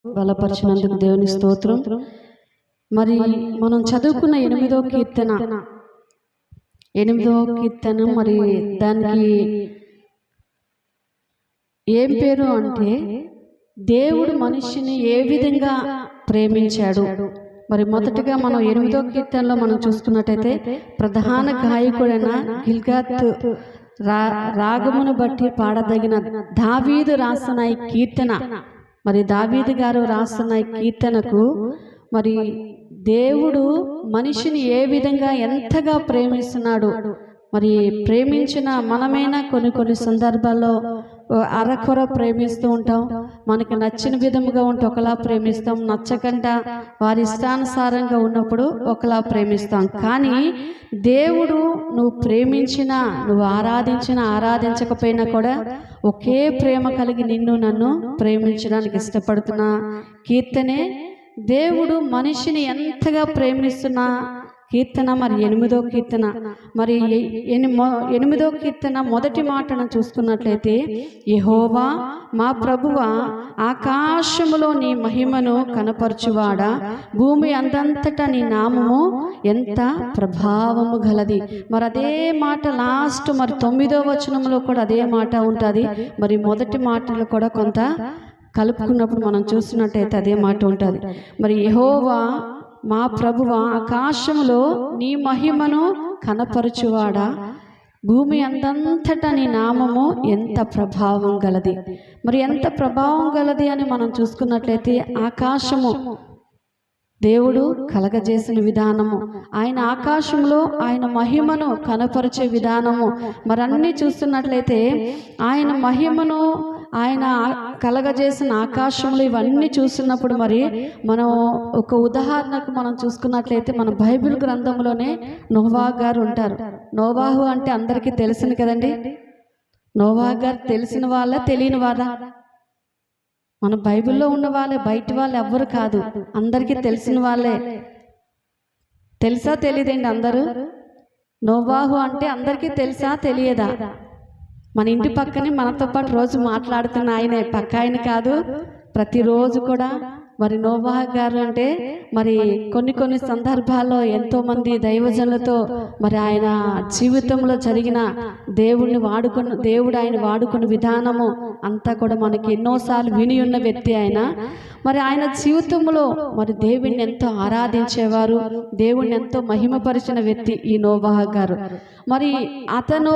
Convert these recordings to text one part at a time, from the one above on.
బలపరిచినందుకు దేవుని స్తోత్రం. మరి మనం చదువుకున్న ఎనిమిదో కీర్తన మరి దానికి ఏం పేరు అంటే దేవుడు మనిషిని ఏ విధంగా ప్రేమించాడు. మరి మొదటగా మనం ఎనిమిదో కీర్తనలో మనం చూసుకున్నట్టయితే ప్రధాన గాయకుడైన గిల్గాత్ రాగమును బట్టి పాడదగిన దావీదు రాసిన ఈ కీర్తన, మరి దావీదు గారు రాసిన ఈ కీర్తనకు మరి దేవుడు మనిషిని ఏ విధంగా ఎంతగా ప్రేమిస్తున్నాడు. మరి ప్రేమించిన మనమైనా కొన్ని సందర్భాల్లో అరకొర ప్రేమిస్తూ ఉంటాం. మనకి నచ్చిన విధముగా ఉంటే ఒకలా ప్రేమిస్తాం, నచ్చకుండా వారి ఇష్టానుసారంగా ఉన్నప్పుడు ఒకలా ప్రేమిస్తాం. కానీ దేవుడు నువ్వు ప్రేమించినా, నువ్వు ఆరాధించకపోయినా కూడా ఒకే ప్రేమ కలిగి నిన్ను నన్ను ప్రేమించడానికి ఇష్టపడుతున్న కీర్తనే దేవుడు మనిషిని ఎంతగా ప్రేమిస్తున్న కీర్తన. మరి ఎనిమిదో కీర్తన, మరి ఎనిమిదో కీర్తన మొదటి మాటను చూసుకున్నట్లయితే, యెహోవా మా ప్రభువా, ఆకాశములో నీ మహిమను కనపరచువాడా, భూమి అందంతటా నీ నామము ఎంత ప్రభావము గలది. మరి అదే మాట లాస్ట్ మరి 9వ వచనంలో కూడా అదే మాట ఉంటుంది. మరి మొదటి మాటలు కూడా కొంత కలుపుకున్నప్పుడు మనం చూసినట్టయితే అదే మాట ఉంటుంది. మరి యెహోవా మా ప్రభువా, ఆకాశములో నీ మహిమను కనపరచువాడా, భూమి అందంతటా నీ నామము ఎంత ప్రభావం గలది. మరి ఎంత ప్రభావం గలది అని మనం చూసుకున్నట్లయితే, ఆకాశము దేవుడు కలగజేసిన విధానము, ఆయన ఆకాశంలో ఆయన మహిమను కనపరిచే విధానము, మరి అన్నీ చూస్తున్నట్లయితే ఆయన మహిమను, ఆయన కలగజేసిన ఆకాశంలో ఇవన్నీ చూస్తున్నప్పుడు మరి మనం ఒక ఉదాహరణకు మనం చూసుకున్నట్లయితే, మన బైబిల్ గ్రంథంలోనే నోవాహు గారు ఉంటారు. నోవాహు అంటే అందరికీ తెలిసింది కదండి. నోవాహు గారు తెలిసిన వాళ్ళ తెలియని వారా? మన బైబిల్లో ఉన్న వాళ్ళే, బయట వాళ్ళు ఎవ్వరు కాదు, అందరికీ తెలిసిన వాళ్ళే. తెలుసా తెలియదండి అందరూ? నోవాహు అంటే అందరికీ తెలుసా తెలియదా? మన ఇంటి పక్కనే మనతో పాటు రోజు మాట్లాడుతున్న ఆయనే, పక్క ఆయన కాదు, ప్రతిరోజు కూడా. మరి నోవాహు గారు అంటే మరి కొన్ని సందర్భాల్లో ఎంతోమంది దైవజనులతో మరి ఆయన జీవితంలో జరిగిన దేవుడు ఆయన వాడుకున్న విధానము అంతా కూడా మనకి ఎన్నోసార్లు విని ఉన్న వ్యక్తి ఆయన. మరి ఆయన జీవితంలో మరి దేవుణ్ణి ఎంతో ఆరాధించేవారు, దేవుణ్ణి ఎంతో మహిమపరిచిన వ్యక్తి ఈ నోవాహు గారు. మరి అతను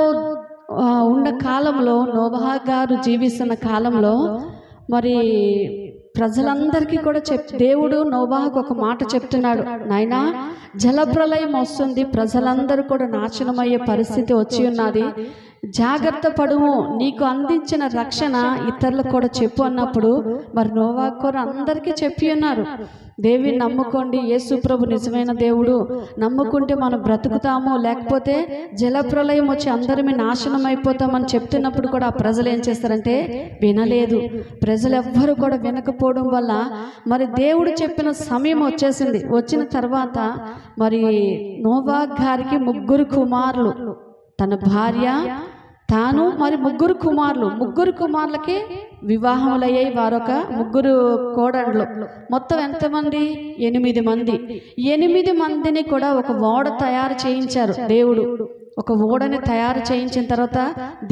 ఉన్న కాలంలో, నోవాహు గారు జీవిస్తున్న కాలంలో మరి ప్రజలందరికీ కూడా దేవుడు నోవాహుకు ఒక మాట చెప్తున్నాడు, నాయనా జలప్రలయం వస్తుంది, ప్రజలందరూ కూడా నాశనమయ్యే పరిస్థితి వచ్చి ఉన్నది, జాగ్రత్త పడుము, నీకు అందించిన రక్షణ ఇతరులకు కూడా చెప్పు అన్నప్పుడు మరి నోవాహు గారు అందరికీ చెప్పి ఉన్నారు, దేవుని నమ్ముకోండి, యేసు ప్రభు నిజమైన దేవుడు, నమ్ముకుంటే మనం బ్రతుకుతాము, లేకపోతే జలప్రలయం వచ్చి అందరిమీ నాశనం అయిపోతామని చెప్తున్నప్పుడు కూడా ఆ ప్రజలు ఏం చేస్తారంటే వినలేదు. ప్రజలు ఎవ్వరు కూడా వినకపోవడం వల్ల మరి దేవుడు చెప్పిన సమయం వచ్చేసింది. వచ్చిన తర్వాత మరి నోవాహు గారికి 3 కుమారులు, తన భార్య, తాను, మరి 3 కుమారులు. 3 కుమారులకి వివాహములయ్యాయి. వారొక 3 కోడళ్ళు. మొత్తం ఎంతమంది? 8 మంది. 8 మందిని కూడా ఒక ఓడ తయారు చేయించారు దేవుడు. ఒక ఓడని తయారు చేయించిన తర్వాత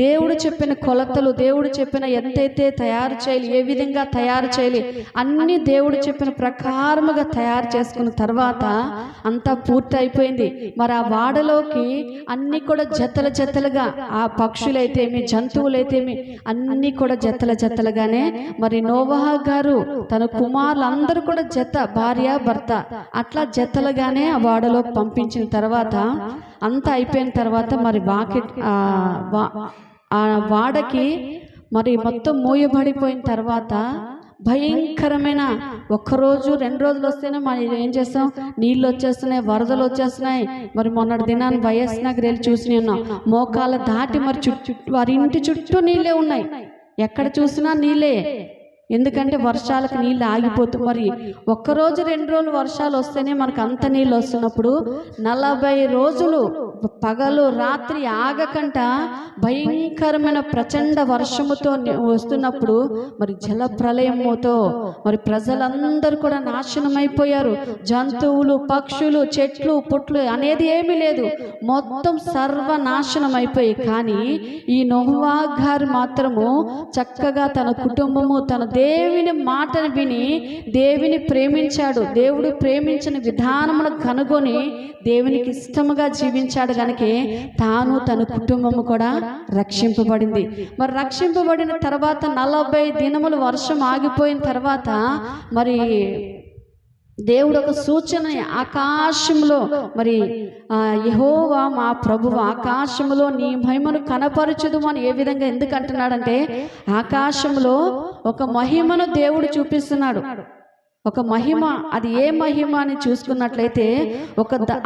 దేవుడు చెప్పిన కొలతలు, దేవుడు చెప్పిన ఎంతైతే తయారు చేయాలి, ఏ విధంగా తయారు చేయాలి అన్ని దేవుడు చెప్పిన ప్రకారముగా తయారు చేసుకున్న తర్వాత అంతా పూర్తి అయిపోయింది. మరి ఆ వాడలోకి అన్ని కూడా జతలుగా, ఆ పక్షులైతేమి, జంతువులైతేమి అన్ని కూడా జతలుగానే మరి నోవాహు గారు తన కుమారులందరూ కూడా జత, భార్య భర్త అట్లా జతలుగానే ఆ వాడలోకి పంపించిన తర్వాత అంతా అయిపోయిన తర్వాత మరి ఆ వాడకి మరి మొత్తం మూయబడిపోయిన తర్వాత భయంకరమైన 1 రోజు 2 రోజులు వస్తేనే మరి ఏం చేస్తాం, నీళ్ళు వచ్చేస్తున్నాయి, వరదలు వచ్చేస్తున్నాయి. మరి మొన్నటి దినాన్ని వైఎస్ నగర్ వెళ్ళి చూసి ఉన్నాం, మోకాళ్ళ దాటి మరి వారి ఇంటి చుట్టూ నీళ్ళే ఉన్నాయి, ఎక్కడ చూసినా నీళ్ళే. ఎందుకంటే వర్షాలకు నీళ్ళు ఆగిపోతుంది. మరి ఒక్కరోజు 2 రోజులు వర్షాలు వస్తేనే మనకు అంత నీళ్ళు వస్తున్నప్పుడు 40 రోజులు పగలు రాత్రి ఆగకంట భయంకరమైన ప్రచండ వర్షముతో వస్తున్నప్పుడు మరి జల ప్రళయముతో మరి ప్రజలందరూ కూడా నాశనం అయిపోయారు. జంతువులు, పక్షులు, చెట్లు, పుట్లు అనేది ఏమీ లేదు, మొత్తం సర్వనాశనం అయిపోయి. కానీ ఈ నోవా గారు మాత్రము చక్కగా తన కుటుంబము తన దేవుని మాటను విని దేవుని ప్రేమించాడు. దేవుడు ప్రేమించిన విధానమును కనుగొని దేవునికి ఇష్టముగా జీవించాడు కనుక తాను తన కుటుంబము కూడా రక్షింపబడింది. మరి రక్షింపబడిన తర్వాత 40 దినములు వర్షం ఆగిపోయిన తర్వాత మరి దేవుడు ఒక సూచన ఆకాశంలో మరి యెహోవా మా ప్రభువు ఆకాశంలో నీ మహిమను కనపరచుదు అని ఏ విధంగా ఎందుకు అంటున్నాడంటే ఆకాశంలో ఒక మహిమను దేవుడు చూపిస్తున్నాడు. ఒక మహిమ, అది ఏ మహిమ అని చూసుకున్నట్లయితే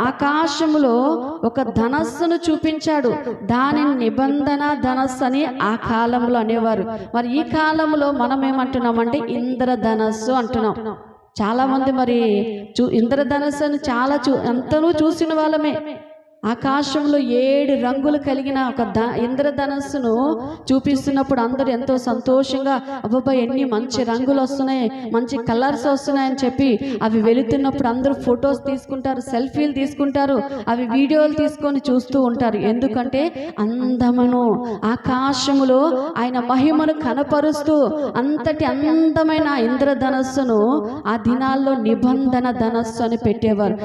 ఆకాశములో ఒక ధనస్సును చూపించాడు. దానిని నిబంధన ధనస్సు అని ఆ కాలంలో అనేవారు. మరి ఈ కాలంలో మనం ఏమంటున్నామంటే ఇంద్రధనస్సు అంటున్నాం. చాలా మంది మరి ఇంద్రధనస్సు అని అంతనూ చూసిన వాళ్ళమే. ఆకాశంలో 7 రంగులు కలిగిన ఒక ఇంద్రధనస్సును చూపిస్తున్నప్పుడు అందరూ ఎంతో సంతోషంగా అబ్బాబా ఎన్ని మంచి రంగులు వస్తున్నాయి, మంచి కలర్స్ వస్తున్నాయని చెప్పి అవి వెళుతున్నప్పుడు అందరూ ఫొటోస్ తీసుకుంటారు, సెల్ఫీలు తీసుకుంటారు, అవి వీడియోలు తీసుకొని చూస్తూ ఉంటారు. ఎందుకంటే అందమును ఆకాశములో ఆయన మహిమను కనపరుస్తూ అంతటి అందమైన ఇంద్రధనస్సును ఆ దినాల్లో నిబంధన ధనస్సు అని పెట్టేవారు.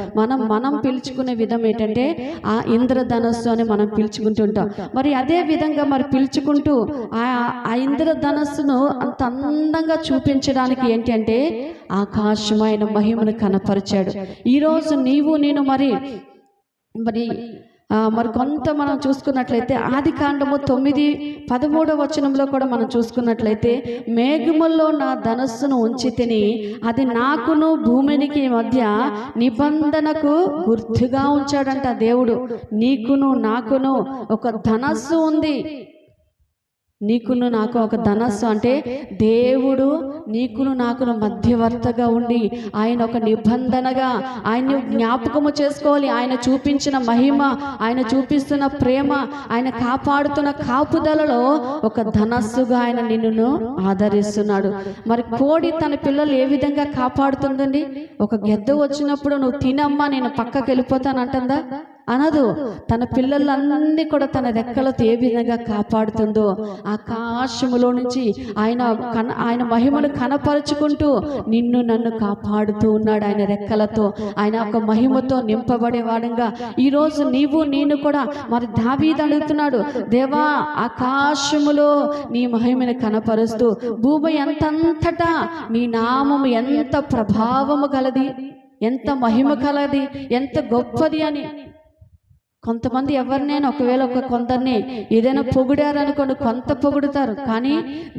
మనం పిలుచుకునే విధం ఏంటంటే ఆ ఇంద్రధనస్సు అని మనం పిలుచుకుంటుంటాం. మరి అదే విధంగా మరి పిలుచుకుంటూ ఆ ఇంద్రధనస్సును అంత అందంగా చూపించడానికి ఏంటి అంటే ఆకాశమైన మహిమను కనపరిచాడు. ఈరోజు నీవు నేను మరి కొంత మనం చూసుకున్నట్లయితే ఆదికాండము 9:13 వచనంలో కూడా మనం చూసుకున్నట్లయితే మేఘముల్లో నా ధనస్సును ఉంచి తిని అది నాకును భూమికి మధ్య నిబంధనకు గుర్తుగా ఉంచాడంట దేవుడు. నీకును నాకును ఒక ధనస్సు ఉంది. నీకును నాకు ఒక ధనస్సు అంటే దేవుడు నీకును నాకును మధ్యవర్తగా ఉండి ఆయన ఒక నిబంధనగా ఆయన్ని జ్ఞాపకము చేసుకోవాలి. ఆయన చూపించిన మహిమ, ఆయన చూపిస్తున్న ప్రేమ, ఆయన కాపాడుతున్న కాపుదలలో ఒక ధనస్సుగా ఆయన నిన్ను ఆదరిస్తున్నాడు. మరి కోడి తన పిల్లలు ఏ విధంగా కాపాడుతుందండి? ఒక గెద్ద వచ్చినప్పుడు నువ్వు తినమ్మా నేను పక్కకి వెళ్ళిపోతానంటుందా? అనదు. తన పిల్లలన్నీ కూడా తన రెక్కలతో ఏ విధంగా కాపాడుతుందో ఆకాశములో నుంచి ఆయన మహిమను కనపరుచుకుంటూ నిన్ను నన్ను కాపాడుతూ ఉన్నాడు. ఆయన రెక్కలతో ఆయన ఒక మహిమతో నింపబడేవాడంగా ఈరోజు నీవు నేను కూడా మరి దావీదు అడుగుతున్నాడు, దేవా ఆకాశములో నీ మహిమను కనపరుస్తూ భూమి ఎంతంతటా నీ నామము ఎంత ప్రభావము కలది, ఎంత మహిమ కలది, ఎంత గొప్పది అని. కొంతమంది ఎవరినైనా ఒకవేళ కొందరిని ఏదైనా పొగిడారనుకోండి, కొంత పొగుడుతారు. కానీ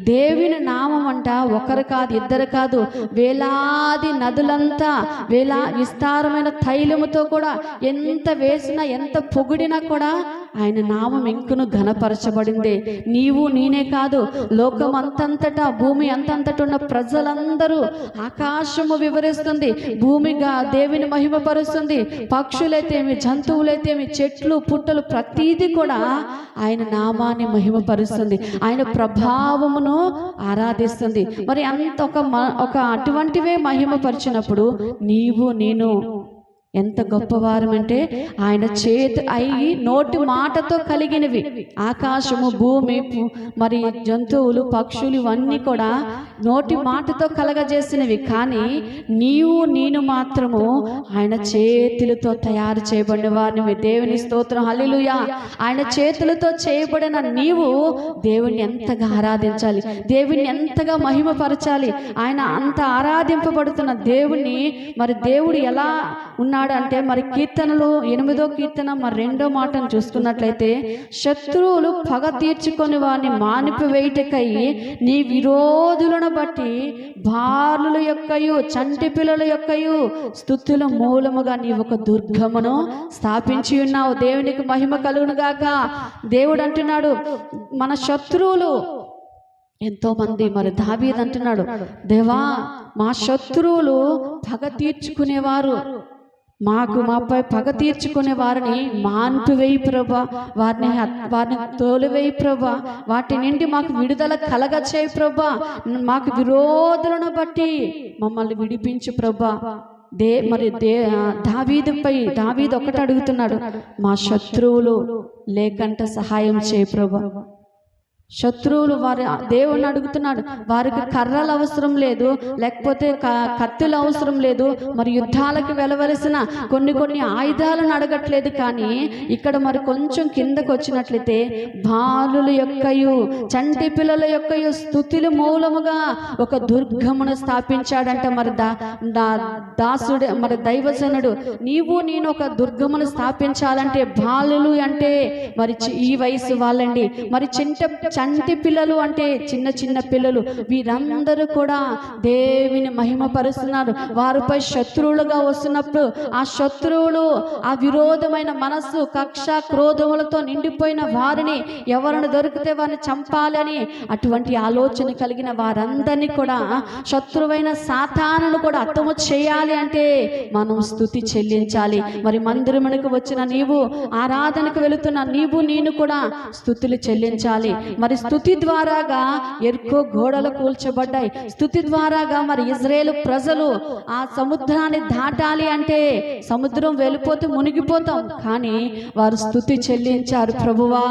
దేవుని నామం అంట ఒకరు కాదు, ఇద్దరు కాదు, వేలాది నదులంతా విస్తారమైన తైలముతో కూడా ఎంత వేసినా ఎంత పొగిడినా కూడా ఆయన నామం ఇంకను ఘనపరచబడింది. నీవు నేనే కాదు, లోకం అంతంతటా భూమి అంతంతట ఉన్న ప్రజలందరూ ఆకాశము వివరిస్తుంది, భూమిగా దేవుని మహిమపరుస్తుంది. పక్షులైతేమి, జంతువులైతేమి, చెట్లు పుట్టలు ప్రతీది కూడా ఆయన నామాన్ని మహిమపరుస్తుంది, ఆయన ప్రభావమును ఆరాధిస్తుంది. మరి అంత ఒక అటువంటివే మహిమపరిచినప్పుడు నీవు నేను ఎంత గొప్పవారమంటే ఆయన చేతి అయి నోటి మాటతో కలిగినవి. ఆకాశము, భూమి, మరి జంతువులు, పక్షులు ఇవన్నీ కూడా నోటి మాటతో కలగజేసినవి. కానీ నీవు నేను మాత్రము ఆయన చేతులతో తయారు చేయబడిన వారిని. దేవుని స్తోత్రం, హల్లెలూయా. ఆయన చేతులతో చేయబడిన నీవు దేవుణ్ణి ఎంతగా ఆరాధించాలి, దేవుణ్ణి ఎంతగా మహిమపరచాలి. ఆయన అంత ఆరాధింపబడుతున్న దేవుణ్ణి మరి దేవుడు ఎలా ఉన్నాడు అంటే మరి కీర్తనలు 8వ కీర్తన మరి 2వ మాటను చూసుకున్నట్లయితే శత్రువులు పగ తీర్చుకొని వారిని మానిపివేయుటకై నీ విరోధులను బట్టి బాలుల యొక్కయు చంటి పిల్లల యొక్కయు స్తుతుల మూలముగా నీ ఒక దుర్గమును స్థాపించి ఉన్నావు. దేవునికి మహిమ కలుగును గాక. దేవుడు అంటున్నాడు మన శత్రువులు ఎంతోమంది మరి దావీదు అంటున్నాడు, దేవా మా శత్రువులు పగ తీర్చుకునేవారు, మాపై పగ తీర్చుకునే వారిని మాన్పివేయి ప్రభా, వారిని తోలివేయి ప్రభా, వాటి నుండి మాకు విడుదల కలగచేయి ప్రభా, మాకు విరోధులను బట్టి మమ్మల్ని విడిపించు ప్రభా. దావీదు ఒకటి అడుగుతున్నాడు, మా శత్రువులు లేకంటే సహాయం చేయి ప్రభా. శత్రువులు దేవుణ్ణి అడుగుతున్నాడు, వారికి కర్రలు అవసరం లేదు, లేకపోతే కత్తులు అవసరం లేదు, మరి యుద్ధాలకు వెళ్ళవలసిన కొన్ని ఆయుధాలను అడగట్లేదు. కానీ ఇక్కడ మరి కొంచెం కిందకు వచ్చినట్లయితే బాలుల యొక్కయు చంటి పిల్లల యొక్కయు స్తుతుల మూలముగా ఒక దుర్గమును స్థాపించాడంట. మరి దాసుడు మరి దైవజనుడు, నీవు నేను ఒక దుర్గమును స్థాపించాలంటే బాలులు అంటే మరి ఈ వయసు వాళ్ళండి, మరి చంటి పిల్లలు అంటే చిన్న పిల్లలు, వీరందరూ కూడా దేవుని మహిమపరుస్తున్నారు. వారిపై శత్రువులుగా వస్తున్నప్పుడు ఆ శత్రువులు, ఆ విరోధమైన మనస్సు, కక్ష క్రోధములతో నిండిపోయిన వారిని ఎవరిని దొరికితే వారిని చంపాలని అటువంటి ఆలోచన కలిగిన వారందరినీ కూడా, శత్రువైన సాతానును కూడా అత్తము చేయాలి అంటే మనం స్తుతి చెల్లించాలి. మరి మందిరమునకు వచ్చిన నీవు, ఆరాధనకు వెళుతున్న నీవు నేను కూడా స్తుతులు చెల్లించాలి. మరి స్తుతి ద్వారాగా ఎర్కో గోడలు కూల్చబడ్డాయి. స్తుతి ద్వారాగా మరి ఇజ్రాయేలు ప్రజలు ఆ సముద్రాన్ని దాటాలి అంటే సముద్రం వెళ్ళిపోతే మునిగిపోతాం, కానీ వారు స్తుతి చెల్లించారు. ప్రభువా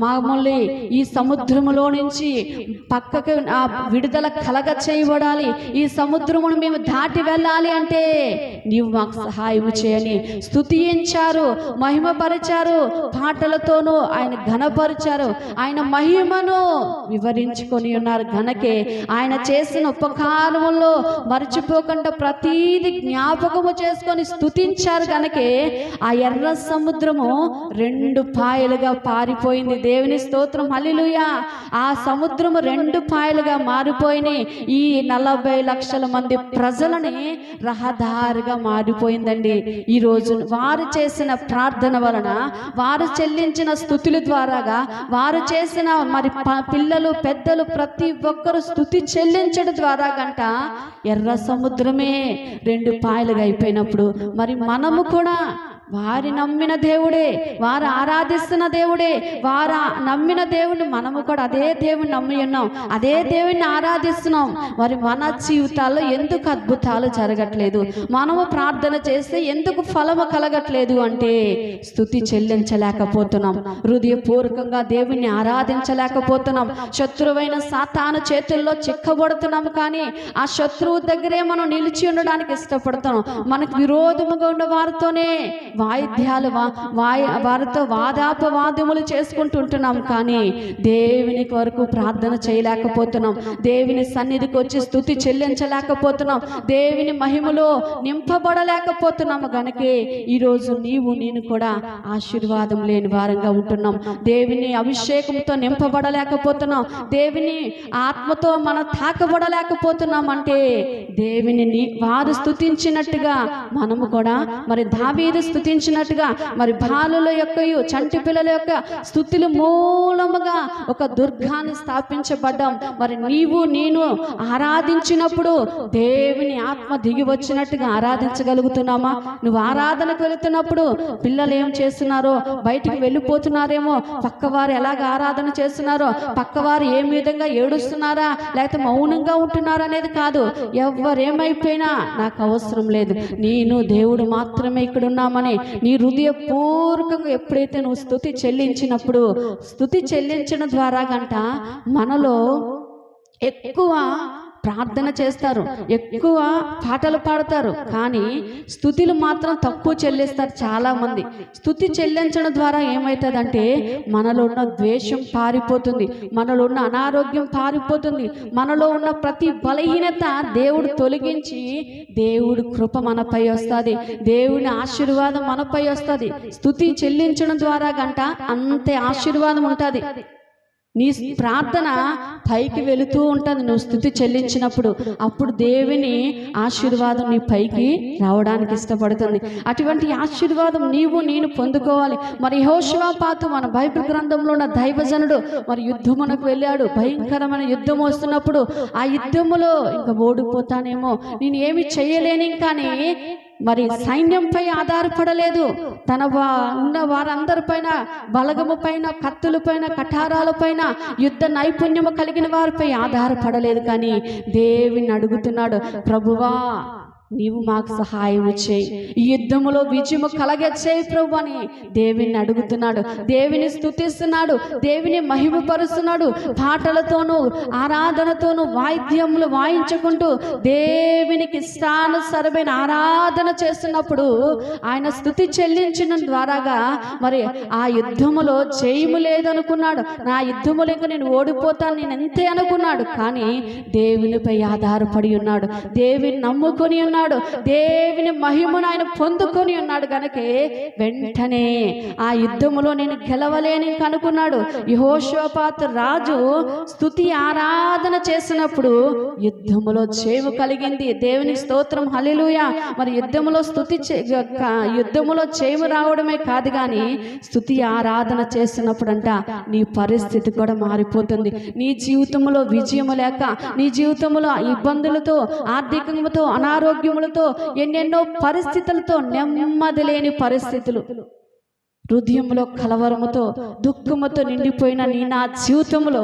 మమ్మల్ని ఈ సముద్రములో నుంచి పక్కకు విడుదల కలగ చేయబడాలి, ఈ సముద్రమును మేము దాటి వెళ్ళాలి అంటే నీవు మాకు సహాయం చేయని స్తుతించారు, మహిమపరిచారు, పాటలతోనూ ఆయన ఘనపరిచారు, ఆయన మహిమను వివరించుకొని ఉన్నారు. గనకే ఆయన చేసిన ఉపకారముల్లో మర్చిపోకుండా ప్రతీది జ్ఞాపకము చేసుకొని స్తుతించారు. గనకే ఆ ఎర్ర సముద్రము 2 పాయలుగా పారిపోయింది. దేవుని స్తోత్రం, హల్లెలూయా. ఆ సముద్రము 2 పాయలుగా మారిపోయినాయి. ఈ 40 లక్షల మంది ప్రజలని రహదారిగా మారిపోయిందండి. ఈరోజు వారు చేసిన ప్రార్థన వలన, వారు చెల్లించిన స్తుతుల ద్వారాగా, వారు చేసిన మరి పిల్లలు పెద్దలు ప్రతి ఒక్కరు స్తుతి చెల్లించడం ద్వారా గంట ఎర్ర సముద్రమే 2 పాయలుగా అయిపోయినప్పుడు మరి మనము కూడా వారి నమ్మిన దేవుడే, వారు ఆరాధిస్తున్న దేవుడే, వారు నమ్మిన దేవుని మనము కూడా అదే దేవుని నమ్మి ఉన్నాం, అదే దేవుని ఆరాధిస్తున్నాం. మరి మన జీవితాల్లో ఎందుకు అద్భుతాలు జరగట్లేదు? మనము ప్రార్థన చేస్తే ఎందుకు ఫలము కలగట్లేదు అంటే స్తుతి చెల్లించలేకపోతున్నాం, హృదయపూర్వకంగా దేవుని ఆరాధించలేకపోతున్నాం. శత్రువైన సాతాను చేతుల్లో చిక్కబడుతున్నాం, కానీ ఆ శత్రువు దగ్గరే మనం నిలిచి ఉండడానికి ఇష్టపడుతున్నాం. మనకు విరోధముగా ఉన్న వారితోనే వాయిద్యాలు వారితో వాదాపవాదములు చేసుకుంటుంటున్నాం, కానీ దేవుని వరకు ప్రార్థన చేయలేకపోతున్నాం, దేవుని సన్నిధికి వచ్చి స్తుతి చెల్లించలేకపోతున్నాం, దేవుని మహిమలో నింపబడలేకపోతున్నాము. గనకే ఈరోజు నీవు నేను కూడా ఆశీర్వాదం లేని వారంగా ఉంటున్నాం, దేవుని అభిషేకంతో నింపబడలేకపోతున్నాం, దేవుని ఆత్మతో మనం తాకబడలేకపోతున్నాం. అంటే దేవుని వారు స్తుతించినట్టుగా మనము కూడా మరి దావీదు స్తుతించినట్టుగా మరి బాలుల యొక్కయు చంటి పిల్లల యొక్క స్తుతుల మూలముగా ఒక దుర్గాన్ని స్థాపించబడ్డాం. మరి నీవు నేను ఆరాధించినప్పుడు దేవుని ఆత్మ దిగి వచ్చినట్టుగా ఆరాధించగలుగుతున్నామా? నువ్వు ఆరాధనకు వెళుతున్నప్పుడు పిల్లలు ఏం చేస్తున్నారో, బయటికి వెళ్ళిపోతున్నారేమో, పక్కవారు ఎలాగ ఆరాధన చేస్తున్నారో, పక్కవారు ఏ విధంగా ఏడుస్తున్నారా లేకపోతే మౌనంగా ఉంటున్నారా అనేది కాదు. ఎవరేమైపోయినా నాకు అవసరం లేదు, నేను దేవుడు మాత్రమే ఇక్కడ ఉన్నామని నీ హృదయపూర్వకంగా ఎప్పుడైతే నువ్వు స్తుతి చెల్లించినప్పుడు, స్తుతి చెల్లించడం ద్వారా గంట మనలో ఎక్కువ ప్రార్థన చేస్తారు, ఎక్కువ పాటలు పాడతారు, కానీ స్తుతులు మాత్రం తక్కువ చెల్లిస్తారు చాలామంది. స్తుతి చెల్లించడం ద్వారా ఏమవుతుందంటే మనలో ఉన్న ద్వేషం పారిపోతుంది, మనలో ఉన్న అనారోగ్యం పారిపోతుంది, మనలో ఉన్న ప్రతి బలహీనత దేవుడు తొలగించి దేవుడు కృప మనపై వస్తుంది, దేవుని ఆశీర్వాదం మనపై వస్తుంది. స్తుతి చెల్లించడం ద్వారా గంట అంతే ఆశీర్వాదం ఉంటుంది. నీ ప్రార్థన పైకి వెళుతూ ఉంటుంది నువ్వు స్తుతి చెల్లించినప్పుడు. అప్పుడు దేవుని ఆశీర్వాదం నీ పైకి రావడానికి ఇష్టపడుతుంది. అటువంటి ఆశీర్వాదం నీవు నేను పొందుకోవాలి. మరి యెహోషువపాతు మన బైబిల్ గ్రంథంలో ఉన్న దైవజనుడు మరి యుద్ధమునకు వెళ్ళాడు. భయంకరమైన యుద్ధం వస్తున్నప్పుడు ఆ యుద్ధములో ఇంకా ఓడిపోతానేమో, నేను ఏమి చేయలేని, కానీ మరి సైన్యంపై ఆధారపడలేదు. తన ఉన్న వారందరిపైన, బలగము పైన, కత్తుల పైన, కఠారాల పైన, యుద్ధ నైపుణ్యము కలిగిన వారిపై ఆధారపడలేదు. కానీ దేవుని అడుగుతున్నాడు, ప్రభువా నీవు మాకు సహాయం చేయి, ఈ యుద్ధములో విజయము కలగచేయి ప్రభు అని దేవుని అడుగుతున్నాడు. దేవుని స్తుతిస్తున్నాడు, దేవుని మహిమపరుస్తున్నాడు. పాటలతోనూ ఆరాధనతోనూ వాయిద్యములు వాయించుకుంటూ దేవునికి ఇష్టానుసారమైన ఆరాధన చేస్తున్నప్పుడు ఆయన స్తుతి చెల్లించిన ద్వారాగా మరి ఆ యుద్ధములో జయము లేదనుకున్నాడు. నా యుద్ధములో ఇంకా నేను ఓడిపోతాను, నేను ఎంతే అనుకున్నాడు. కానీ దేవునిపై ఆధారపడి ఉన్నాడు, దేవుని నమ్ముకొని ఉన్నాడు, దేవుని మహిమను ఆయన పొందుకొని ఉన్నాడు. గనకే వెంటనే ఆ యుద్ధములో నేను గెలవలేని అనుకున్నాడు. యెహోషువపాతు రాజు స్తుతి ఆరాధన చేసినప్పుడు యుద్ధములో జయము కలిగింది. దేవుని స్తోత్రం, హల్లెలూయా. మరి యుద్ధములో యుద్ధములో జయము రావడమే కాదు, కానీ స్తుతి ఆరాధన చేసినప్పుడు అంట నీ పరిస్థితి కూడా మారిపోతుంది. నీ జీవితంలో విజయము లేక, నీ జీవితంలో ఇబ్బందులతో, ఆర్థికంతో, అనారోగ్యములతో, ఎన్నెన్నో పరిస్థితులతో, నెమ్మది లేని పరిస్థితులు, హృదయంలో కలవరముతో, దుఃఖముతో నిండిపోయిన నా జీవితంలో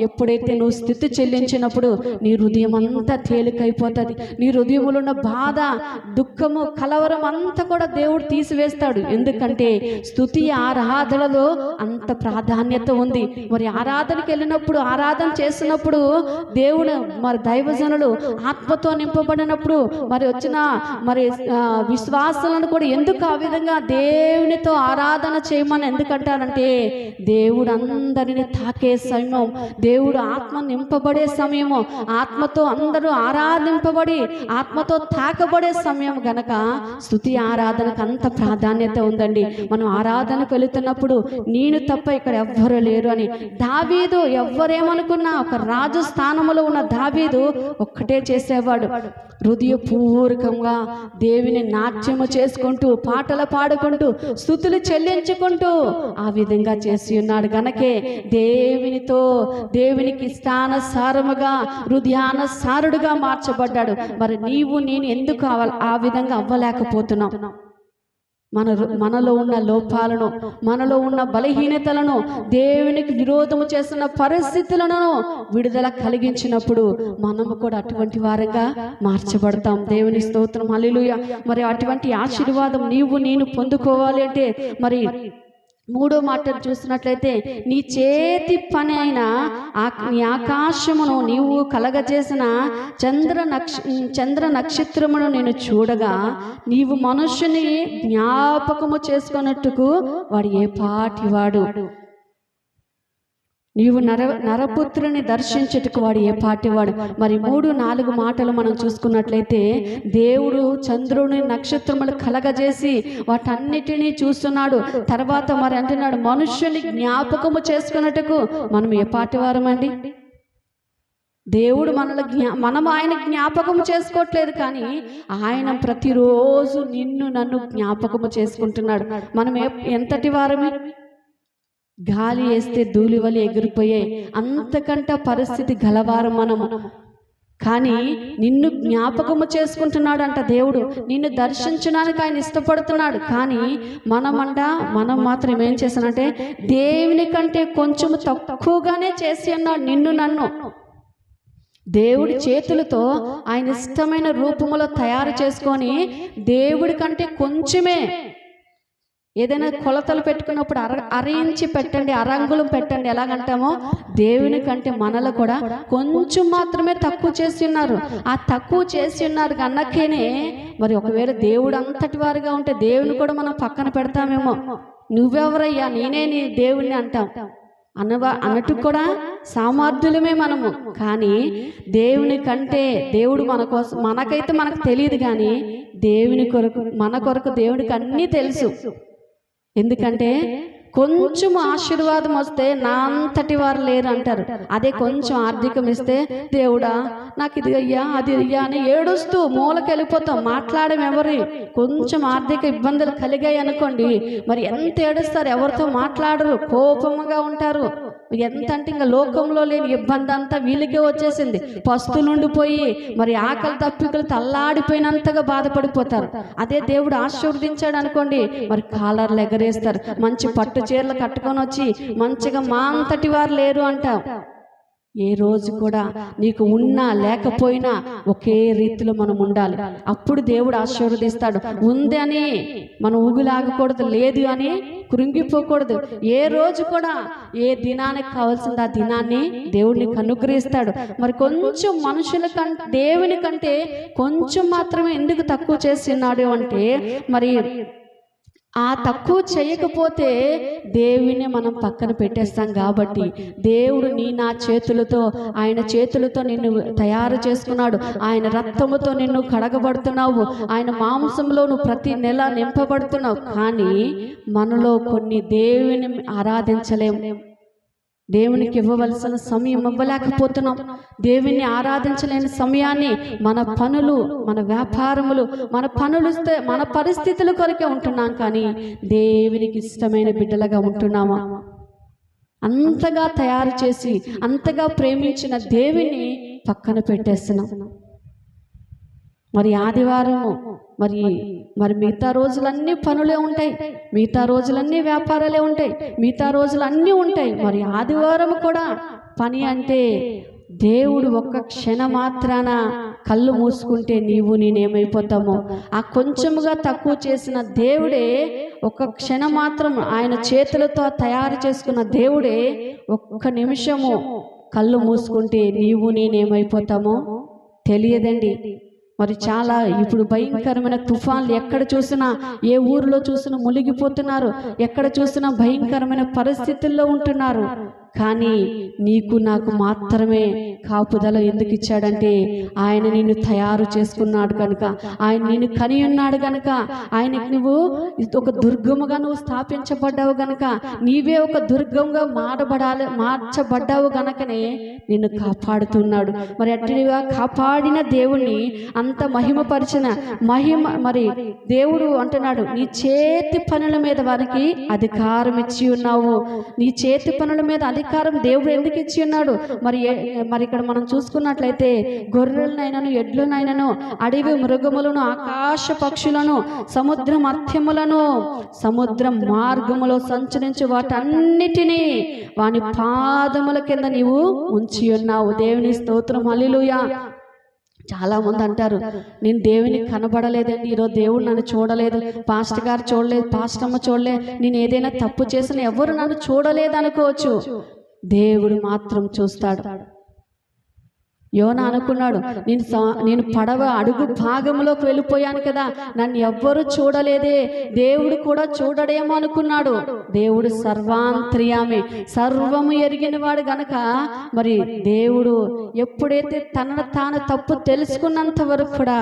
ఎప్పుడైతే నువ్వు స్థితి చెల్లించినప్పుడు నీ హృదయం అంతా తేలికైపోతుంది. నీ హృదయంలో ఉన్న బాధ, దుఃఖము, కలవరం అంతా కూడా దేవుడు తీసివేస్తాడు. ఎందుకంటే స్తుతి ఆరాధనలో అంత ప్రాధాన్యత ఉంది. మరి ఆరాధనకి వెళ్ళినప్పుడు, ఆరాధన చేసినప్పుడు దేవుడు మరి దైవజనులు ఆత్మతో నింపబడినప్పుడు మరి వచ్చిన మరి విశ్వాసాలను కూడా ఎందుకు ఆ విధంగా దేవునితో ఆరాధన చేయమని ఎందుకంటారంటే, దేవుడు అందరిని తాకే సమయం, దేవుడు ఆత్మ నింపబడే సమయము, ఆత్మతో అందరూ ఆరాధింపబడి ఆత్మతో తాకబడే సమయం గనక స్తుతి ఆరాధనకు అంత ప్రాధాన్యత ఉందండి. మనం ఆరాధనకు వెళుతున్నప్పుడు నేను తప్ప ఇక్కడ ఎవ్వరూ లేరు అని దావీదు ఎవ్వరేమనుకున్నా, ఒక రాజు స్థానంలో ఉన్న దావీదు ఒక్కటే చేసేవాడు, హృదయపూర్వకంగా దేవుని నాట్యము చేసుకుంటూ, పాటలు పాడుకుంటూ, స్తుతులు చెల్లించుకుంటూ ఆ విధంగా చేసి ఉన్నాడు. గనకే దేవునికి ఇష్టానుసారముగా, హృదయానుసారుడుగా మార్చబడ్డాడు. మరి నీవు నేను ఎందుకు ఆ విధంగా అవ్వలేకపోతున్నాం? మనలో ఉన్న లోపాలను, మనలో ఉన్న బలహీనతలను, దేవునికి విరోధము చేస్తున్న పరిస్థితులను విడుదల కలిగించినప్పుడు మనము కూడా అటువంటి వారంగా మార్చబడతాం. దేవుని స్తోత్రం, హల్లెలూయా. మరి అటువంటి ఆశీర్వాదం నీవు నేను పొందుకోవాలి అంటే మరి మూడో మాట చూసినట్లయితే, నీ చేతి పని అయిన నీ ఆకాశమును నీవు కలగజేసిన చంద్ర నక్షత్రమును నేను చూడగా, నీవు మనుషుని జ్ఞాపకము చేసుకున్నట్టుకు వాడు ఏ పాటివాడు, నీవు నరపుత్రుని దర్శించుటకు వాడు ఏ పాటివాడు. మరి 3-4 మాటలు మనం చూసుకున్నట్లయితే, దేవుడు చంద్రుని నక్షత్రములు కలగజేసి వాటన్నిటినీ చూస్తున్నాడు. తర్వాత మరి అంటున్నాడు, మనుష్యుని జ్ఞాపకము చేసుకున్నట్టుకు మనం ఏ పాటివారమండి? దేవుడు మనం ఆయన జ్ఞాపకము చేసుకోవట్లేదు, కానీ ఆయన ప్రతిరోజు నిన్ను నన్ను జ్ఞాపకము చేసుకుంటున్నాడు. మనం ఎంతటి వారమే? గాలి వేస్తే ధూళి వలె ఎగిరిపోయే అంతకంట పరిస్థితి గలవారం మనము. కానీ నిన్ను జ్ఞాపకము చేసుకుంటున్నాడు అంట దేవుడు. నిన్ను దర్శించడానికి ఆయన ఇష్టపడుతున్నాడు. కానీ మనం మాత్రం ఏం చేశానంటే, దేవుని కంటే కొంచెం తక్కువగానే చేసి అన్నాడు నిన్ను నన్ను. దేవుడి చేతులతో ఆయన ఇష్టమైన రూపములో తయారు చేసుకొని దేవుడి కంటే కొంచెమే, ఏదైనా కొలతలు పెట్టుకున్నప్పుడు అరించి పెట్టండి, అరంగుళం పెట్టండి, ఎలాగంటామో దేవుని కంటే మనలో కూడా కొంచెం మాత్రమే తక్కువ చేసి ఉన్నారు. ఆ తక్కువ చేసి ఉన్నారు కనుకనే మరి ఒకవేళ దేవుడు అంతటి వారుగా ఉంటే దేవుని కూడా మనం పక్కన పెడతామేమో. నువ్వెవరయ్యా, నేనే నీ దేవుణ్ణి అంటాం అన్నట్టు కూడా సామర్థ్యులమే మనము. కానీ దేవుని కంటే దేవుడు మన కోసం, మనకైతే మనకు తెలియదు, కానీ దేవుని కొరకు, మన కొరకు దేవుడికి అన్నీ తెలుసు. ఎందుకంటే కొంచెం ఆశీర్వాదం వస్తే నా అంతటి వారు లేరు అంటారు. అదే కొంచెం ఆర్థికం ఇస్తే దేవుడా నాకు ఇది అయ్యా అది అయ్యా అని ఏడుస్తూ మూలకి వెళ్ళిపోతాం. మాట్లాడడం ఎవరి కొంచెం ఆర్థిక ఇబ్బందులు కలిగాయి అనుకోండి, మరి ఎంత ఏడుస్తారు, ఎవరితో మాట్లాడరు, కోపముగా ఉంటారు. ఎంత అంటే ఇంకా లోకంలో లేని ఇబ్బంది అంతా వీళ్ళకే వచ్చేసింది. పస్తులుండిపోయి మరి ఆకలి తప్పికలు తల్లాడిపోయినంతగా బాధపడిపోతారు. అదే దేవుడు ఆశీర్వదించాడు అనుకోండి, మరి కాలర్లు ఎగరేస్తారు, మంచి పట్టు చీరలు కట్టుకొని వచ్చి మంచిగా మా అంతటి వారు లేరు అంటాం. ఏ రోజు కూడా నీకు ఉన్నా లేకపోయినా ఒకే రీతిలో మనం ఉండాలి. అప్పుడు దేవుడు ఆశీర్వదిస్తాడు. ఉంది అని మనం ఊగులాగకూడదు, లేదు అని కృంగిపోకూడదు. ఏ రోజు కూడా ఏ దినానికి కావాల్సింది ఆ దినాన్ని దేవుడిని అనుగ్రహిస్తాడు. మరి కొంచెం మనుషుల కంటే దేవుని కంటే కొంచెం మాత్రమే ఎందుకు తక్కువ చేసి ఉన్నాడు అంటే, మరి ఆ తక్కువ చేయకపోతే దేవుని మనం పక్కన పెట్టేస్తాం. కాబట్టి దేవుడు నా చేతులతో, ఆయన చేతులతో నిన్ను తయారు చేసుకున్నాడు. ఆయన రక్తముతో నిన్ను కడగబడుతున్నావు. ఆయన మాంసంలో నువ్వు ప్రతి నెల నింపబడుతున్నావు. కానీ మనలో కొన్ని దేవుని ఆరాధించలేము. దేవునికి ఇవ్వవలసిన సమయం ఇవ్వలేకపోతున్నాం. దేవుని ఆరాధించలేని సమయాన్ని మన పనులు, మన వ్యాపారములు, మన పరిస్థితుల కొరకే ఉంటున్నాం. కానీ దేవునికి ఇష్టమైన బిడ్డలుగా ఉంటున్నామా? అంతగా తయారు చేసి అంతగా ప్రేమించిన దేవుని పక్కన పెట్టేస్తున్నాం. మరి ఆదివారము మరి మిగతా రోజులన్నీ పనులే ఉంటాయి, మిగతా రోజులన్నీ వ్యాపారాలే ఉంటాయి, మిగతా రోజులన్నీ ఉంటాయి. మరి ఆదివారం కూడా పని అంటే దేవుడు ఒక్క క్షణం మాత్రాన కళ్ళు మూసుకుంటే నీవు నేనేమైపోతామో, ఆ కొంచెముగా తక్కువ చేసిన దేవుడే ఒక్క క్షణం మాత్రం ఆయన చేతులతో తయారు చేసుకున్న దేవుడే ఒక్క నిమిషము కళ్ళు మూసుకుంటే నీవు నేనేమైపోతామో తెలియదండి. మరి చాలా ఇప్పుడు భయంకరమైన తుఫాన్లు ఎక్కడ చూసినా, ఏ ఊరిలో చూసినా మునిగిపోతున్నారు, ఎక్కడ చూసినా భయంకరమైన పరిస్థితుల్లో ఉంటున్నారు. కానీ నీకు నాకు మాత్రమే కాపుదల ఎందుకు ఇచ్చాడంటే, ఆయన నిన్ను తయారు చేసుకున్నాడు కనుక, ఆయన నిన్ను కని ఉన్నాడు కనుక, ఆయనకి నువ్వు ఒక దుర్గముగా నువ్వు స్థాపించబడ్డావు గనుక, నీవే ఒక దుర్గంగా మార్చబడ్డావు గనకనే నిన్ను కాపాడుతున్నాడు. మరి అట్టిగా కాపాడిన దేవుణ్ణి అంత మహిమపరిచిన మరి దేవుడు అంటున్నాడు, నీ చేతి పనుల మీద వారికి అధికారం ఇచ్చి ఉన్నావు. నీ చేతి పనుల మీద అధికారం దేవుడు ఎందుకు ఇచ్చి ఉన్నాడు? మరి ఇక్కడ మనం చూసుకున్నట్లయితే గొర్రెలనైనను, ఎడ్లనైనను, అడవి మృగములను, ఆకాశ పక్షులను, సముద్ర మధ్యములను, సముద్ర మార్గములో సంచరించు వాటన్నిటినీ వాని పాదముల కింద నీవు ఉంచి ఉన్నావు. దేవుని స్తోత్రం, హల్లెలూయా. చాలా మంది అంటారు, నేను దేవునికి కనబడలేదండి, ఈరోజు దేవుడు నన్ను చూడలేదు, పాస్టర్ గారు చూడలేదు, పాస్టమ్మ చూడలేదు, నేను ఏదైనా తప్పు చేసిన ఎవరు నన్ను చూడలేదు అనుకోవచ్చు. దేవుడు మాత్రం చూస్తాడు. యోనా అనుకున్నాడు, నేను పడవ అడుగు భాగంలోకి వెళ్ళిపోయాను కదా, నన్ను ఎవ్వరు చూడలేదే, దేవుడు కూడా చూడడేమో అనుకున్నాడు. దేవుడు సర్వాంతర్యామి, సర్వము ఎరిగిన వాడు గనక, మరి దేవుడు ఎప్పుడైతే తనను తాను తప్పు తెలుసుకున్నంత వరకు కూడా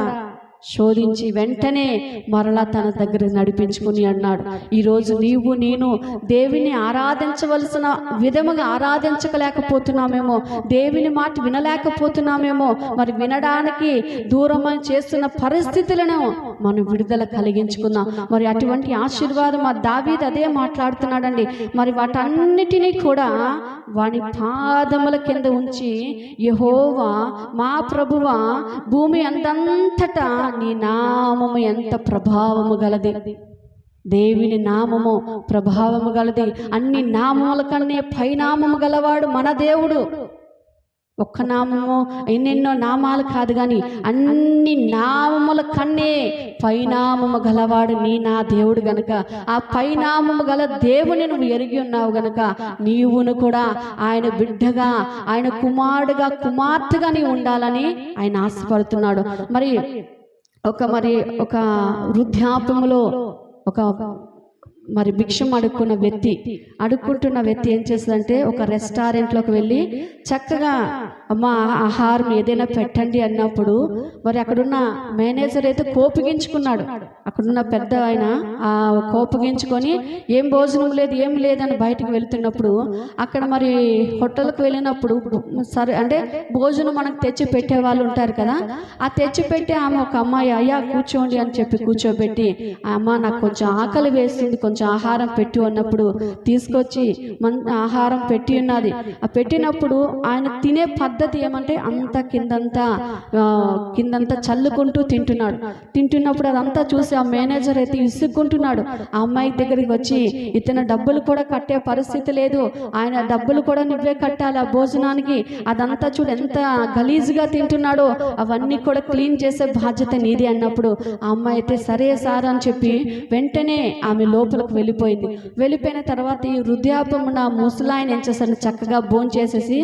శోధించి వెంటనే మరలా తన దగ్గర నడిపించుకుని అన్నాడు. ఈరోజు నీవు నేను దేవుని ఆరాధించవలసిన విధముగా ఆరాధించలేకపోతున్నామేమో, దేవుని మాట వినలేకపోతున్నామేమో, మరి వినడానికి దూరం చేస్తున్న పరిస్థితులను మనం విడుదల కలిగించుకుందాం. మరి అటువంటి ఆశీర్వాదం మా దావీదు అదే మాట్లాడుతున్నాడండి. మరి వాటన్నిటినీ కూడా వాని పాదముల కింద ఉంచి, యెహోవా మా ప్రభువా, భూమి అంతంతటా నీ నామము ఎంత ప్రభావము గలది. దేవుని నామము ప్రభావము గలది. అన్ని నామముల కన్నా పైనామము గలవాడు మన దేవుడు. ఒక్క నామము, ఎన్నెన్నో నామాలు కాదు, కానీ అన్ని నామముల కన్నే పైనామము గలవాడు నా దేవుడు గనుక, ఆ పైనామము గల దేవుని నువ్వు ఎరిగి ఉన్నావు గనుక, నీవును కూడా ఆయన బిడ్డగా, ఆయన కుమారుడుగా, కుమార్తెగా నీవు ఉండాలని ఆయన ఆశపడుతున్నాడు. మరి ఒక వృద్ధాప్యములో ఒక మరి భిక్షం అడుక్కుంటున్న వ్యక్తి ఏం చేస్తుందంటే ఒక రెస్టారెంట్లోకి వెళ్ళి చక్కగా అమ్మ ఆహారం ఏదైనా పెట్టండి అన్నప్పుడు మరి అక్కడున్న మేనేజర్ అయితే కోపగించుకున్నాడు. అక్కడున్న పెద్ద ఆయన కోపగించుకొని ఏం భోజనం లేదు ఏం లేదని బయటకు వెళ్తున్నప్పుడు అక్కడ మరి హోటల్కి వెళ్ళినప్పుడు సరే అంటే భోజనం మనకు తెచ్చి పెట్టే వాళ్ళు ఉంటారు కదా, ఆ తెచ్చి పెట్టే ఆమె ఒక అమ్మాయి అయ్యా కూర్చోండి అని చెప్పి కూర్చోబెట్టి అమ్మ నాకు కొంచెం ఆకలి వేస్తుంది కొంచెం ఆహారం పెట్టు అన్నప్పుడు తీసుకొచ్చి ఆహారం పెట్టి ఉన్నది. ఆ పెట్టినప్పుడు ఆయన తినే పద్ధతి ఏమంటే అంత కిందంతా చల్లుకుంటూ తింటున్నప్పుడు అదంతా చూసి ఆ మేనేజర్ అయితే విసుక్కుంటున్నాడు. ఆ అమ్మాయి దగ్గరికి వచ్చి ఇతను డబ్బులు కూడా కట్టే పరిస్థితి లేదు, ఆయన డబ్బులు కూడా నువ్వే కట్టాలి ఆ భోజనానికి, అదంతా చూడు ఎంత గలీజ్గా తింటున్నాడో, అవన్నీ కూడా క్లీన్ చేసే బాధ్యత నీది అన్నప్పుడు ఆ అమ్మాయి అయితే సరే సార్ అని చెప్పి వెంటనే ఆమె లోపలికి వెళ్ళిపోయింది. వెళ్ళిపోయిన తర్వాత ఈ వృద్ధాపమున ముసలాయన ఏం చేశాడు, చక్కగా భోంచేసేసి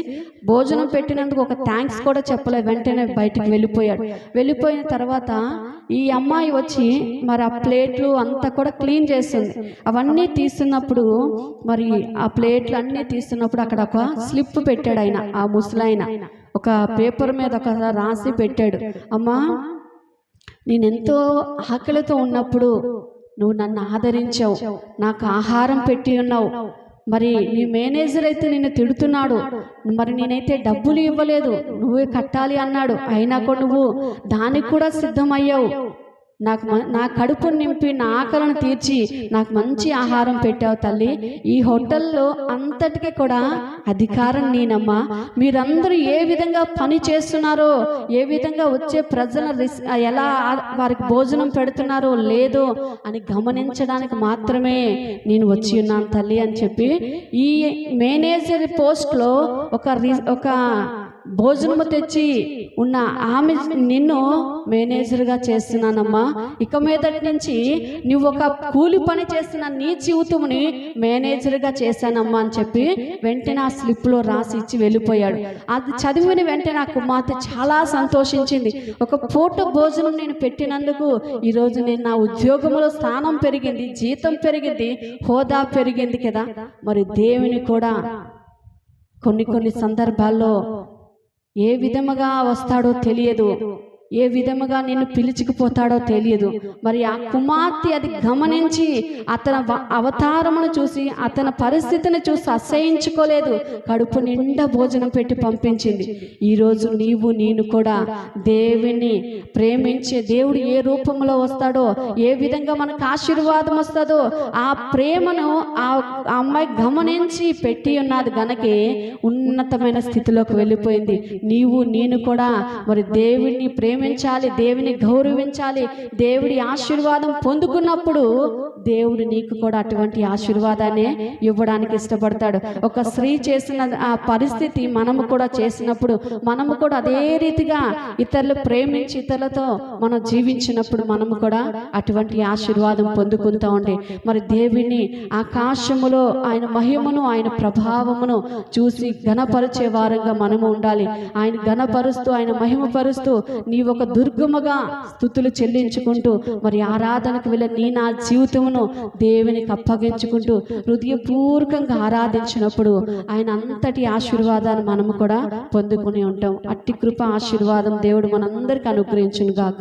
భోజనం పెట్టినందుకు ఒక థ్యాంక్స్ కూడా చెప్పలే, వెంటనే బయటికి వెళ్ళిపోయాడు. వెళ్ళిపోయిన తర్వాత ఈ అమ్మాయి వచ్చి మరి ఆ ప్లేట్లు అంతా కూడా క్లీన్ చేస్తుంది. అవన్నీ తీస్తున్నప్పుడు మరి ఆ ప్లేట్లు అన్నీ తీస్తున్నప్పుడు అక్కడ ఒక స్లిప్ పెట్టాడు ఆయన, ఆ ముసలాయన ఒక పేపర్ మీద ఒక రాసి పెట్టాడు, అమ్మా నేనెంతో ఆకలితో ఉన్నప్పుడు నువ్వు నన్ను ఆదరించావు, నాకు ఆహారం పెట్టి ఉన్నావు, మరి నీ మేనేజర్ అయితే నిన్ను తిడుతున్నాడు, మరి నేనైతే డబ్బులు ఇవ్వలేదు నువ్వే కట్టాలి అన్నాడు, అయినా కూడా నువ్వు దానికి కూడా సిద్ధమయ్యావు, నా కడుపును నింపి నా ఆకలిని తీర్చి నాకు మంచి ఆహారం పెట్టావు తల్లి, ఈ హోటల్లో అంతటికీ కూడా అధికారం నేనమ్మా, మీరందరూ ఏ విధంగా పని చేస్తున్నారో ఏ విధంగా వచ్చే ప్రజల ఎలా వారికి భోజనం పెడుతున్నారో లేదో అని గమనించడానికి మాత్రమే నేను వచ్చి ఉన్నాను తల్లి అని చెప్పి ఈ మేనేజర్ పోస్ట్లో ఒక భోజనము తెచ్చి ఉన్న ఆమె నిన్ను మేనేజర్గా చేస్తున్నానమ్మా, ఇక మీదటి నుంచి నువ్వు ఒక కూలి పని చేస్తున్న నీ జీవితముని మేనేజర్గా చేశానమ్మా అని చెప్పి వెంటనే ఆ స్లిప్లో రాసి ఇచ్చి వెళ్ళిపోయాడు. అది చదివిన వెంటనే నా కుమార్తె చాలా సంతోషించింది. ఒక పూట భోజనం నేను పెట్టినందుకు ఈరోజు నేను నా ఉద్యోగంలో స్థానం పెరిగింది, జీతం పెరిగింది, హోదా పెరిగింది కదా. మరి దేవుని కూడా కొన్ని సందర్భాల్లో ఏ విధముగా వస్తాడో తెలియదు, ఏ విధముగా నిన్ను పిలుచుకుపోతాడో తెలియదు. మరి ఆ కుమార్తె అది గమనించి అతని అవతారమును చూసి అతని పరిస్థితిని చూసి అసహించుకోలేదు, కడుపు నిండా భోజనం పెట్టి పంపించింది. ఈరోజు నేను కూడా దేవుని ప్రేమించే దేవుడు ఏ రూపంలో వస్తాడో, ఏ విధంగా మనకు ఆశీర్వాదం వస్తుందో ఆ ప్రేమను ఆ అమ్మాయి గమనించి పెట్టి ఉన్నది గనకే ఉన్నతమైన స్థితిలోకి వెళ్ళిపోయింది. నేను కూడా మరి దేవుడిని ప్రేమించాలి, దేవుని గౌరవించాలి, దేవుడి ఆశీర్వాదం పొందుకున్నప్పుడు దేవుడు నీకు కూడా అటువంటి ఆశీర్వాదాన్ని ఇవ్వడానికి ఇష్టపడతాడు. ఒక స్త్రీ చేసిన ఆ పరిస్థితి మనము కూడా చేసినప్పుడు మనము కూడా అదే రీతిగా ఇతరులు ప్రేమించి ఇతరులతో మనం జీవించినప్పుడు మనము కూడా అటువంటి ఆశీర్వాదం పొందుకుంటూ ఉండే మరి దేవుని ఆకాశములో ఆయన మహిమను ఆయన ప్రభావమును చూసి ఘనపరిచే వారంగా మనము ఉండాలి. ఆయన ఘనపరుస్తూ ఆయన మహిమపరుస్తూ నీవు ఒక దుర్గముగా స్తుతులు చెల్లించుకుంటూ మరి ఆరాధనకు వెళ్ళి నా జీవితమును దేవునికి అప్పగించుకుంటూ హృదయపూర్వకంగా ఆరాధించినప్పుడు ఆయన అంతటి ఆశీర్వాదాన్ని మనము కూడా పొందుకుని ఉంటాం. అట్టి కృప ఆశీర్వాదం దేవుడు మనందరికీ అనుగ్రహించును గాక.